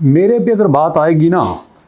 मेरे पे अगर बात आएगी ना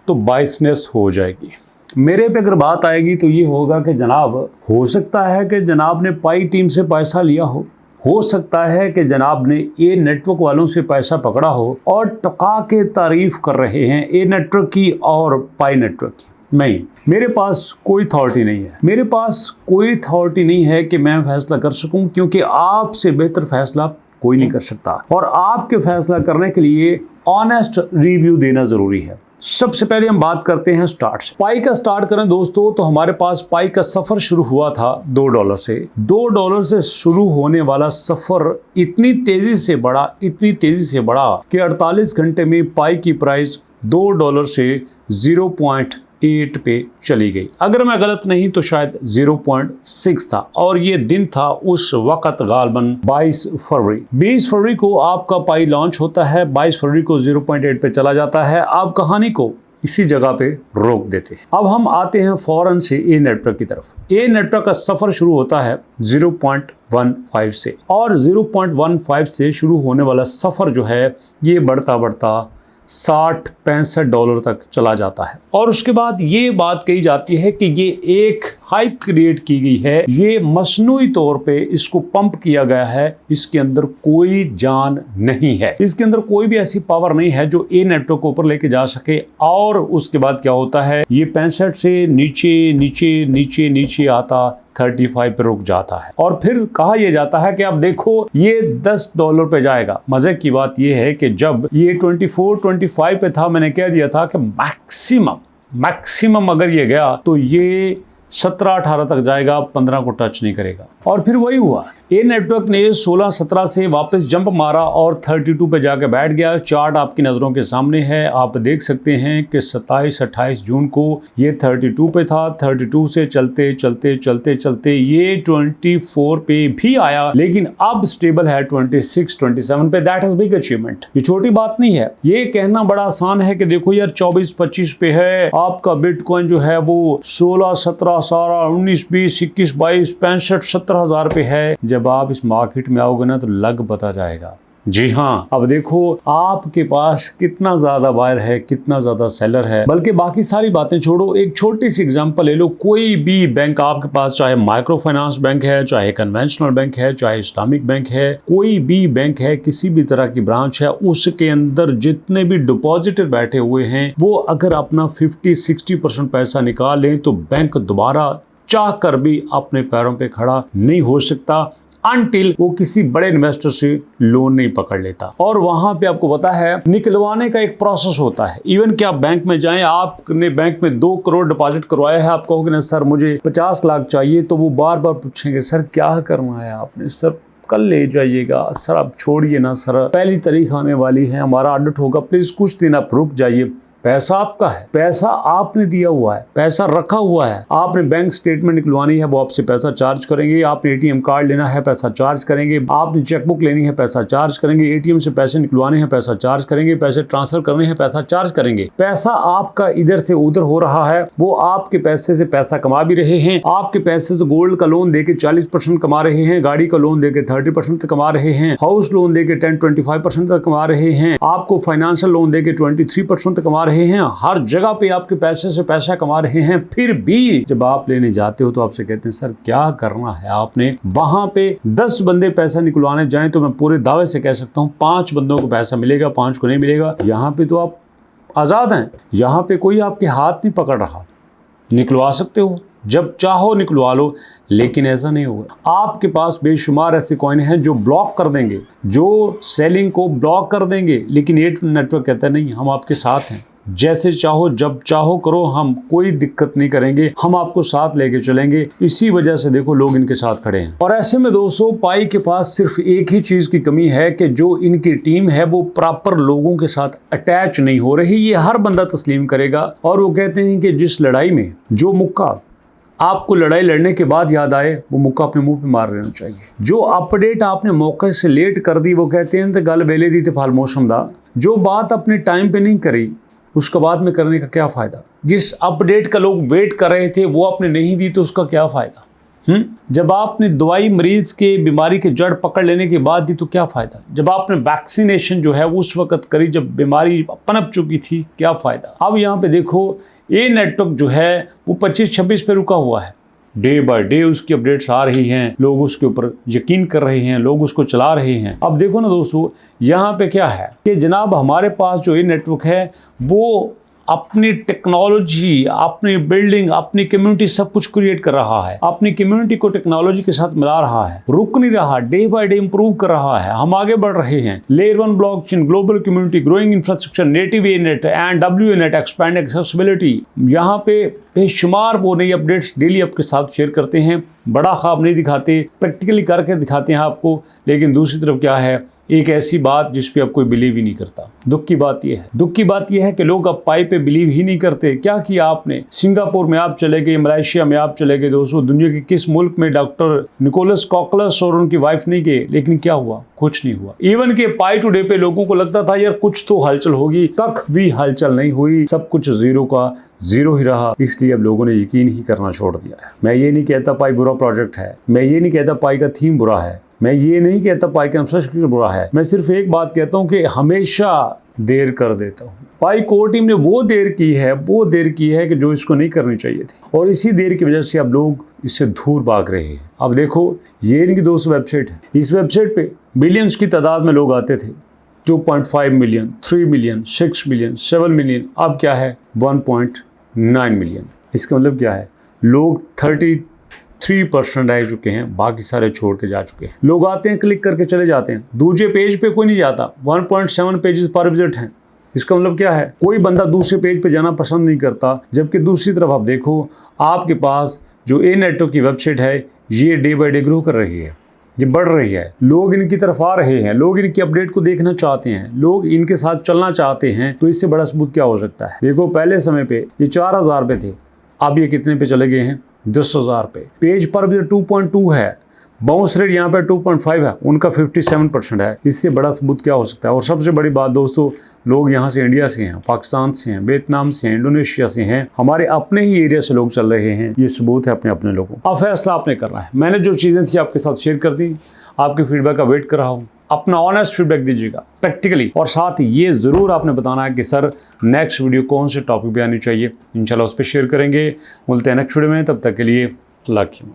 तो बाइसनेस हो जाएगी। मेरे पे अगर बात आएगी तो ये होगा कि जनाब हो सकता है कि जनाब ने पाई टीम से पैसा लिया हो सकता है कि जनाब ने ए नेटवर्क वालों से पैसा पकड़ा हो और टका के तारीफ कर रहे हैं ए नेटवर्क की और पाई नेटवर्क की। नहीं, मेरे पास कोई अथॉरिटी नहीं है, मेरे पास कोई अथॉरिटी नहीं है कि मैं फैसला कर सकूं, क्योंकि आपसे बेहतर फैसला कोई नहीं कर सकता और आपके फैसला करने के लिए ऑनेस्ट रिव्यू देना जरूरी है। सबसे पहले हम बात करते हैं स्टार्ट से। पाई का स्टार्ट करें दोस्तों तो हमारे पास पाई का सफर शुरू हुआ था $2 से। $2 से शुरू होने वाला सफर इतनी तेजी से बढ़ा कि 48 घंटे में पाई की प्राइस $2 से 0.8 पे चली गई। अगर मैं गलत नहीं तो शायद 0.6 था और ये दिन था उस वक्त गालबन 22 फरवरी। 20 फरवरी को आपका पाई लॉन्च होता है, 22 फरवरी को 0.8 पे चला जाता है। आप कहानी को इसी जगह पे रोक देते हैं। अब हम आते हैं फौरन से ए नेटवर्क की तरफ। ए नेटवर्क का सफर शुरू होता है 0.15 से और 0.15 से शुरू होने वाला सफर जो है ये बढ़ता बढ़ता $60-65 तक चला जाता है और उसके बाद ये बात कही जाती है कि ये एक हाइप क्रिएट की गई है, ये मसनूई तौर पे इसको पंप किया गया है, इसके अंदर कोई जान नहीं है, इसके अंदर कोई भी ऐसी पावर नहीं है जो ए नेटवर्क को ऊपर लेके जा सके। और उसके बाद क्या होता है, ये 65 से नीचे नीचे नीचे नीचे आता 35 पे रुक जाता है और फिर कहा यह जाता है कि अब देखो ये $10 पे जाएगा। मजे की बात यह है कि जब ये 24-25 पे था, मैंने कह दिया था कि मैक्सिमम अगर ये गया तो ये 17-18 तक जाएगा, 15 को टच नहीं करेगा। और फिर वही हुआ, ए नेटवर्क ने 16-17 से वापस जंप मारा और 32 पे जाके बैठ गया। चार्ट आपकी नज़रों के सामने है, आप देख सकते हैं कि 27-28 जून को ये 32 पे था। 32 से चलते चलते चलते चलते ये 24 पे भी आया, लेकिन अब स्टेबल है 26-27 पे। That is big achievement. ये छोटी बात नहीं है। ये कहना बड़ा आसान है कि देखो यार 24-25 पे है आपका बिटकॉइन जो है वो 16-17 19-20 21-22 65-70 हजार पे है। जब आप इस मार्केट में आओगे ना तो लग पता जाएगा। जी हाँ, अब देखो आपके पास कितना ज्यादा बायर है, कितना ज्यादा सेलर है। बल्कि बाकी सारी बातें छोड़ो, एक छोटी सी एग्जांपल ले लो। कोई भी बैंक आपके पास, चाहे माइक्रो फाइनेंस बैंक है, चाहे कन्वेंशनल बैंक है, चाहे इस्लामिक बैंक है, कोई भी बैंक है, किसी भी तरह की ब्रांच है, उसके अंदर जितने भी डिपॉजिटर बैठे हुए हैं वो अगर अपना 50-60% पैसा निकाल लें तो बैंक दोबारा चाह कर भी अपने पैरों पे खड़ा नहीं हो सकता अनटिल वो किसी बड़े इन्वेस्टर से लोन नहीं पकड़ लेता। और वहां पे आपको पता है निकलवाने का एक प्रोसेस होता है। इवन कि आप बैंक में जाएं, आपने बैंक में 2 करोड़ डिपॉजिट करवाया है, आप कहोगे ना सर मुझे 50 लाख चाहिए, तो वो बार बार पूछेंगे सर क्या करना है आपने, सर कल ले जाइएगा, सर आप छोड़िए ना, सर पहली तारीख आने वाली है, हमारा ऑडिट होगा, प्लीज कुछ दिन आप रुक जाइए। पैसा आपका है, पैसा आपने दिया हुआ है, पैसा रखा हुआ है। आपने बैंक स्टेटमेंट निकलवानी है, वो आपसे पैसा चार्ज करेंगे। आपने एटीएम कार्ड लेना है, पैसा चार्ज करेंगे। आपने चेकबुक लेनी है, पैसा चार्ज करेंगे। एटीएम से पैसे निकलवाने हैं, पैसा चार्ज करेंगे। पैसे ट्रांसफर करने हैं, पैसा चार्ज करेंगे। पैसा आपका इधर से उधर हो रहा है, वो आपके पैसे से पैसा कमा भी रहे हैं। आपके पैसे से गोल्ड का लोन देके 40% कमा रहे हैं, गाड़ी का लोन देके 30% कमा रहे हैं, हाउस लोन देके 10-25% तक कमा रहे हैं, आपको फाइनेंशियल लोन देके 23% कमा रहे हैं। हर जगह पे आपके पैसे से पैसा कमा रहे हैं। फिर भी जब आप लेने जाते हो तो आपसे कहते हैं सर क्या करना है आपने। वहां पे 10 बंदे पैसा निकलवाने जाएं तो मैं पूरे दावे से कह सकता हूं 5 बंदों को पैसा मिलेगा, 5 को नहीं मिलेगा। यहाँ पे तो आप आजाद हैं, यहाँ पे कोई आपके हाथ नहीं पकड़ रहा। निकलवा सकते हो, जब चाहो निकलवा लो, लेकिन ऐसा नहीं होगा। आपके पास बेशुमार ऐसे कॉइन हैं जो ब्लॉक कर देंगे, जो सेलिंग को ब्लॉक कर देंगे, लेकिन ये नेटवर्क कहता है नहीं, हम आपके साथ हैं, जैसे चाहो जब चाहो करो, हम कोई दिक्कत नहीं करेंगे, हम आपको साथ लेके चलेंगे। इसी वजह से देखो लोग इनके साथ खड़े हैं। और ऐसे में दोस्तों पाई के पास सिर्फ एक ही चीज की कमी है कि जो इनकी टीम है वो प्रॉपर लोगों के साथ अटैच नहीं हो रही। ये हर बंदा तस्लीम करेगा। और वो कहते हैं कि जिस लड़ाई में जो मुक्का आपको लड़ाई लड़ने के बाद याद आए, वो मुक्का अपने मुंह पे मार लेना चाहिए। जो अपडेट आपने मौके से लेट कर दी, वो कहते हैं तो गल बेले दी थे फाल मौसम दा। जो बात अपने टाइम पे नहीं करी उसका बाद में करने का क्या फायदा। जिस अपडेट का लोग वेट कर रहे थे वो आपने नहीं दी तो उसका क्या फायदा। जब आपने दवाई मरीज के बीमारी के जड़ पकड़ लेने के बाद दी तो क्या फ़ायदा। जब आपने वैक्सीनेशन जो है उस वक्त करी जब बीमारी पनप चुकी थी, क्या फ़ायदा। अब यहाँ पे देखो ये नेटवर्क जो है वो 25-26 पे रुका हुआ है। डे बाय डे उसकी अपडेट्स आ रही हैं, लोग उसके ऊपर यकीन कर रहे हैं, लोग उसको चला रहे हैं। अब देखो ना दोस्तों, यहाँ पे क्या है कि जनाब हमारे पास जो ये नेटवर्क है वो अपनी टेक्नोलॉजी, अपनी बिल्डिंग, अपनी कम्युनिटी सब कुछ क्रिएट कर रहा है, अपनी कम्युनिटी को टेक्नोलॉजी के साथ मिला रहा है, रुक नहीं रहा, डे बाय डे इंप्रूव कर रहा है। हम आगे बढ़ रहे हैं। Layer 1 blockchain, global community, growing infrastructure, native Annette and WNet, expand accessibility. यहाँ पे बेशुमार वो नई अपडेट्स डेली आपके साथ शेयर करते हैं। बड़ा ख्वाब नहीं दिखाते, प्रैक्टिकली करके दिखाते हैं आपको। लेकिन दूसरी तरफ क्या है, एक ऐसी बात जिस पे अब कोई बिलीव ही नहीं करता। दुख की बात यह है कि लोग अब पाई पे बिलीव ही नहीं करते। क्या किया आपने, सिंगापुर में आप चले गए, मलेशिया में आप चले गए, दोस्तों दुनिया के किस मुल्क में डॉक्टर निकोलस कॉकलस और उनकी वाइफ नहीं गए, लेकिन क्या हुआ, कुछ नहीं हुआ। इवन के पाई टुडे पे लोगों को लगता था यार कुछ तो हलचल होगी, कख भी हलचल नहीं हुई, सब कुछ जीरो का जीरो ही रहा। इसलिए अब लोगों ने यकीन ही करना छोड़ दिया है। मैं ये नहीं कहता पाई बुरा प्रोजेक्ट है, मैं ये नहीं कहता पाई का थीम बुरा है, मैं ये नहीं कहता पाई का इंफ्रास्ट्रक्चर बुरा है। मैं सिर्फ एक बात कहता हूँ कि हमेशा देर कर देता हूँ। पाई कोर टीम ने वो देर की है कि जो इसको नहीं करनी चाहिए थी, और इसी देर की वजह से अब लोग इससे दूर भाग रहे हैं। अब देखो ये इनकी दोस्त वेबसाइट है, इस वेबसाइट पे बिलियंस की तादाद में लोग आते थे। 2.5 मिलियन, 3 मिलियन, 6 मिलियन, 7 मिलियन, अब क्या है 1.9 मिलियन। इसका मतलब क्या है, लोग 33% रह चुके हैं, बाकी सारे छोड़ के जा चुके हैं। लोग आते हैं, क्लिक करके चले जाते हैं, दूसरे पेज पे कोई नहीं जाता। 1.7 पेजेस पर विजिट हैं। इसका मतलब क्या है, कोई बंदा दूसरे पेज पे जाना पसंद नहीं करता। जबकि दूसरी तरफ आप देखो, आपके पास जो ए नेटवर्क की वेबसाइट है ये डे बाय डे ग्रो कर रही है, ये बढ़ रही है। लोग इनकी तरफ आ रहे हैं, लोग इनकी अपडेट को देखना चाहते हैं, लोग इनके साथ चलना चाहते हैं। तो इससे बड़ा सबूत क्या हो सकता है। देखो पहले समय पे ये 4000 पे थे, अब ये कितने पे चले गए हैं, 10,000 पे। पेज पर भी 2.2 है, बाउंस रेट यहाँ पे 2.5 है, उनका 57% है। इससे बड़ा सबूत क्या हो सकता है। और सबसे बड़ी बात दोस्तों, लोग यहाँ से इंडिया से हैं, पाकिस्तान से हैं, वियतनाम से हैं, इंडोनेशिया से हैं, हमारे अपने ही एरिया से लोग चल रहे हैं। ये सबूत है अपने अपने लोगों। अब फैसला आपने करना है। मैंने जो चीज़ें थी आपके साथ शेयर कर दी, आपके फीडबैक का वेट कर रहा हूँ। अपना ऑनेस्ट फीडबैक दीजिएगा प्रैक्टिकली, और साथ ही ये ज़रूर आपने बताना है कि सर नेक्स्ट वीडियो कौन से टॉपिक पे आनी चाहिए। इंशाल्लाह उस पर शेयर करेंगे। मिलते हैं नेक्स्ट वीडियो में, तब तक के लिए अल्लाह की।